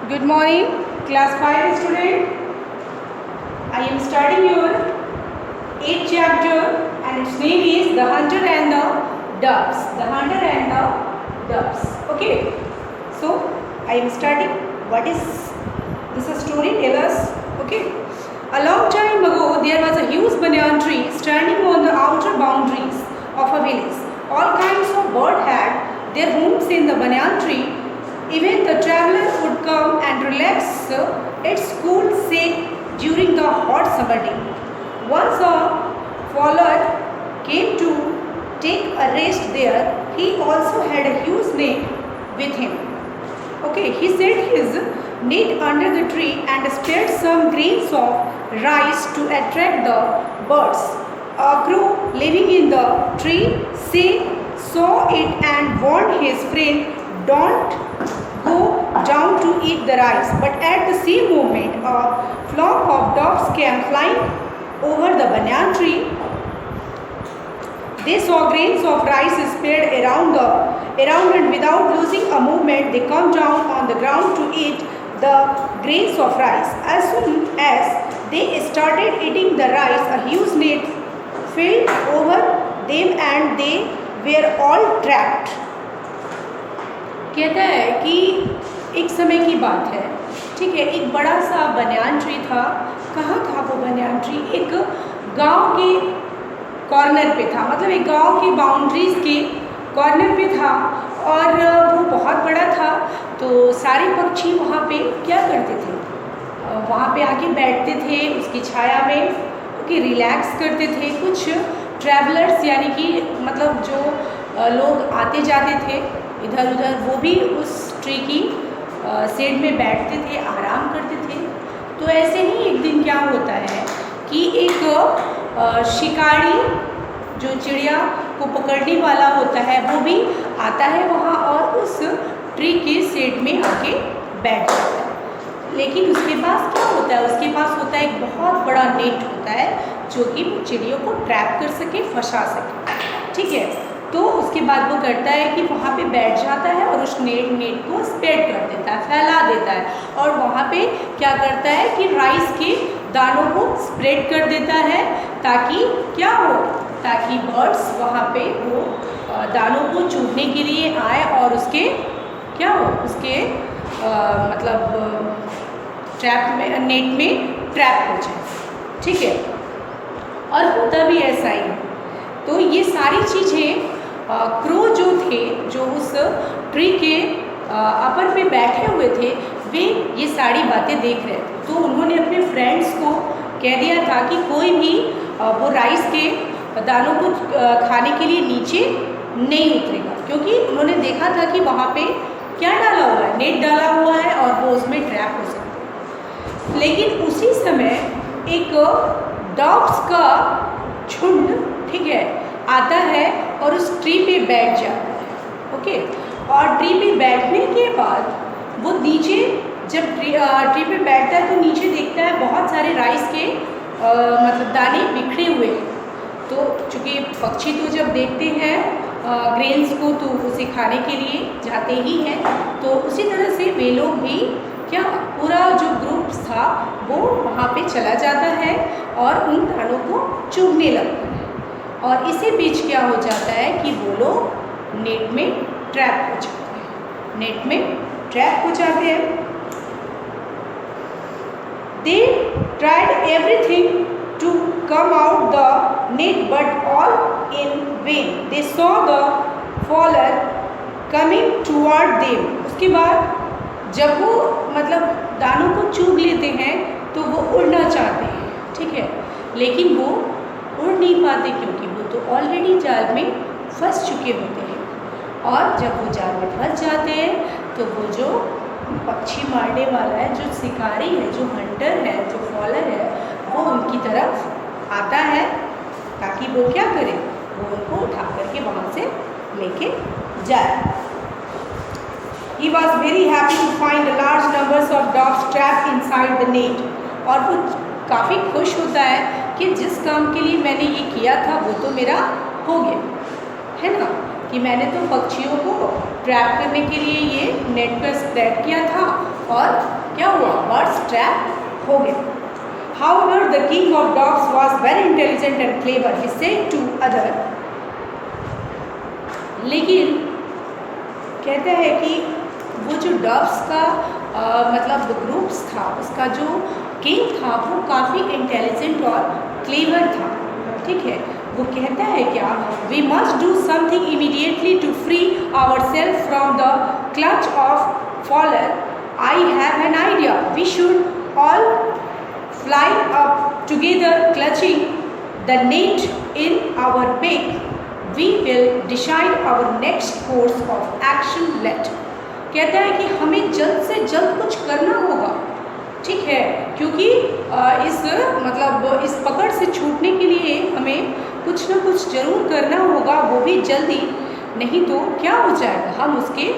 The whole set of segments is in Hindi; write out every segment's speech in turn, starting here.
Good morning, class 5 student. I am starting your 8th chapter and its name is The Hunter and the Doves. The Hunter and the Doves. Okay. So I am starting. What is this story? Tell us. Okay. A long time ago, there was a huge banyan tree standing on the outer boundaries of a village. All kinds of birds had their homes in the banyan tree. Even the traveler would come and relax its cool shade during the hot summer day. Once a fowler came to take a rest there. He also had a huge net with him. Okay, he set his net under the tree and spread some grains of rice to attract the birds. A crow living in the tree saw it and warned his friend, "Don't go down to eat the rice." But at the same moment, a flock of doves came flying over the banyan tree. They saw grains of rice spread around and without losing a moment, they come down on the ground to eat the grains of rice. As soon as they started eating the rice, a huge net filled over them and they were all trapped. कहता है कि एक समय की बात है, ठीक है, एक बड़ा सा बनियान ट्री था। कहाँ था वो बनियान ट्री? एक गांव के कॉर्नर पे था, मतलब एक गांव की बाउंड्रीज के कॉर्नर पे था और वो बहुत बड़ा था। तो सारे पक्षी वहाँ पे क्या करते थे? वहाँ पे आके बैठते थे उसकी छाया में, कि रिलैक्स करते थे। कुछ ट्रैवलर्स यानी कि मतलब जो लोग आते जाते थे इधर उधर, वो भी उस ट्री की शेड में बैठते थे, आराम करते थे। तो ऐसे ही एक दिन क्या होता है कि एक शिकारी जो चिड़िया को पकड़ने वाला होता है वो भी आता है वहाँ और उस ट्री के शेड में आके बैठ जाता है। लेकिन उसके पास क्या होता है? उसके पास होता है एक बहुत बड़ा नेट होता है जो कि चिड़ियों को ट्रैप कर सके, फंसा सके, ठीक है। तो उसके बाद वो करता है कि वहाँ पे बैठ जाता है और उस नेट को स्प्रेड कर देता है, फैला देता है और वहाँ पे क्या करता है कि राइस के दानों को स्प्रेड कर देता है ताकि क्या हो, ताकि बर्ड्स वहाँ पे वो दानों को चूमने के लिए आए और उसके क्या हो, उसके मतलब ट्रैप में, नेट में ट्रैप हो जाए, ठीक है। और होता भी ऐसा ही। तो ये सारी चीज़ें क्रो जो थे, जो उस ट्री के अपर पे बैठे हुए थे, वे ये सारी बातें देख रहे थे। तो उन्होंने अपने फ्रेंड्स को कह दिया था कि कोई भी वो राइस के दानों को खाने के लिए नीचे नहीं उतरेगा, क्योंकि उन्होंने देखा था कि वहाँ पे क्या डाला हुआ है, नेट डाला हुआ है और वो उसमें ट्रैप हो सकता है। लेकिन उसी समय एक डॉग्स का झुंड, ठीक है, आता है और उस ट्री पे बैठ जाता है, ओके। और ट्री पे बैठने के बाद वो नीचे, जब ट्री पे बैठता है तो नीचे देखता है बहुत सारे राइस के मतलब दाने बिखरे हुए हैं। तो चूँकि पक्षी तो जब देखते हैं ग्रेन्स को तो उसे खाने के लिए जाते ही हैं, तो उसी तरह से वे लोग भी क्या, पूरा जो ग्रुप था वो वहाँ पे चला जाता है और उन दानों को चुगने लगता है। और इसी बीच क्या हो जाता है कि वो लोग नेट में ट्रैप हो जाते हैं, नेट में ट्रैप हो जाते हैं। They tried everything to come out the net but all in vain. They saw the fowler coming toward them. उसके बाद जब वो मतलब दानों को चुग लेते हैं तो वो उड़ना चाहते हैं, ठीक है, लेकिन वो उड़ नहीं पाते क्योंकि वो तो ऑलरेडी जाल में फंस चुके होते हैं। और जब वो जाल में फंस जाते हैं तो वो जो पक्षी मारने वाला है, जो शिकारी है, जो हंटर है, जो फॉलर है, वो उनकी तरफ आता है ताकि वो क्या करे, वो उनको उठा करके वहाँ से लेके जाए। He was very happy to find large numbers of dogs trapped inside the net. और वो काफ़ी खुश होता है कि जिस काम के लिए मैंने ये किया था वो तो मेरा हो गया, है ना। कि मैंने तो पक्षियों को ट्रैप करने के लिए ये नेट का स्प्रेड किया था और क्या हुआ, बर्ड्स ट्रैप हो गए। However, the king of dogs was very intelligent and clever. He said to other, लेकिन कहते हैं कि वो जो डॉग्स का मतलब ग्रुप्स था, उसका जो किंग था वो काफ़ी इंटेलिजेंट और क्लेवर था, ठीक है। वो कहता है क्या, we must do something immediately to free our self from the clutch of fowler. I have an idea, we should all fly up together clutching the net in our beak. We will decide our next course of action let. कहता है कि हमें जल्द से जल्द कुछ करना होगा, ठीक है, क्योंकि इस पकड़ से छूटने के लिए हमें कुछ ना कुछ जरूर करना होगा, वो भी जल्दी, नहीं तो क्या हो जाएगा, हम उसके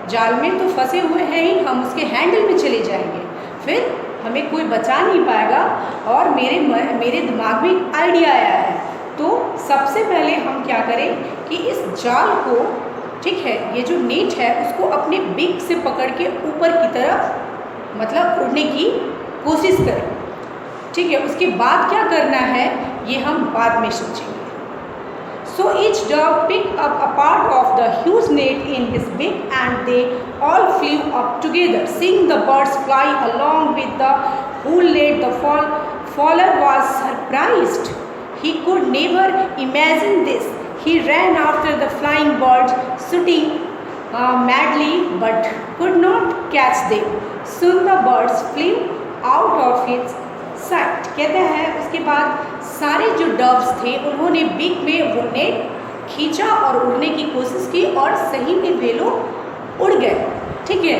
जाल में तो फंसे हुए हैं ही, हम उसके हैंडल में चले जाएंगे, फिर हमें कोई बचा नहीं पाएगा। और मेरे दिमाग में एक आइडिया आया है, तो सबसे पहले हम क्या करें कि इस जाल को, ठीक है, ये जो नेट है उसको अपने बीक से पकड़ के ऊपर की तरफ मतलब उड़ने की कोशिश करें, ठीक है। उसके बाद क्या करना है ये हम बाद में सोचेंगे। So each dog picked up a part of the huge net in his beak and they all flew up together. Seeing the birds fly along with the whole net, the faller was surprised. He could never imagine this. He ran after the flying birds, shooting madly, but could not catch them. Soon the birds flew out of his sight. कहते हैं उसके बाद सारे जो डव्स थे उन्होंने बीक में वो नेट खींचा और उड़ने की कोशिश की और सही में वे लोग उड़ गए, ठीक है।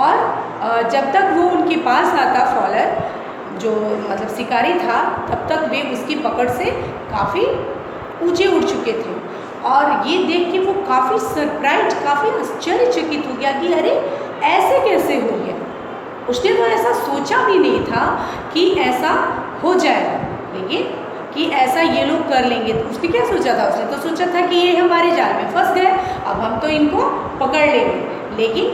और जब तक वो उनके पास आता फॉलर, जो मतलब शिकारी था, तब तक वे उसकी पकड़ से काफ़ी ऊंचे उड़ चुके थे। और ये देख के वो काफ़ी सरप्राइज, काफ़ी आश्चर्यचकित हो गया कि अरे ऐसे कैसे हो गया। उसने तो ऐसा सोचा भी नहीं था कि ऐसा हो जाएगा, लेकिन कि ऐसा ये लोग कर लेंगे। तो उसने क्या सोचा था, उसने तो सोचा था कि ये हमारे जाल में फंस गए, अब हम तो इनको पकड़ लेंगे। लेकिन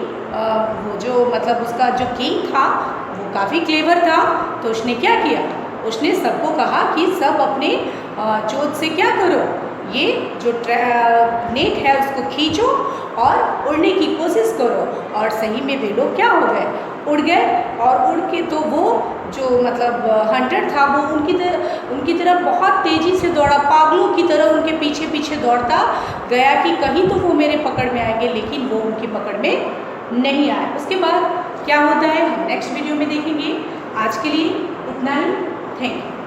वो जो मतलब उसका जो किंग था वो काफ़ी क्लेवर था, तो उसने क्या किया, उसने सबको कहा कि सब अपने चोंच से क्या करो, ये जो नेट है उसको खींचो और उड़ने की कोशिश करो। और सही में वे लोग क्या हो गए, उड़ गए। और उड़ के तो वो जो मतलब हंटर था वो उनकी तरफ बहुत तेज़ी से दौड़ा, पागलों की तरह उनके पीछे पीछे दौड़ता गया कि कहीं तो वो मेरे पकड़ में आएंगे, लेकिन वो उनकी पकड़ में नहीं आए। उसके बाद क्या होता है हम नेक्स्ट वीडियो में देखेंगे। आज के लिए इतना ही, थैंक यू।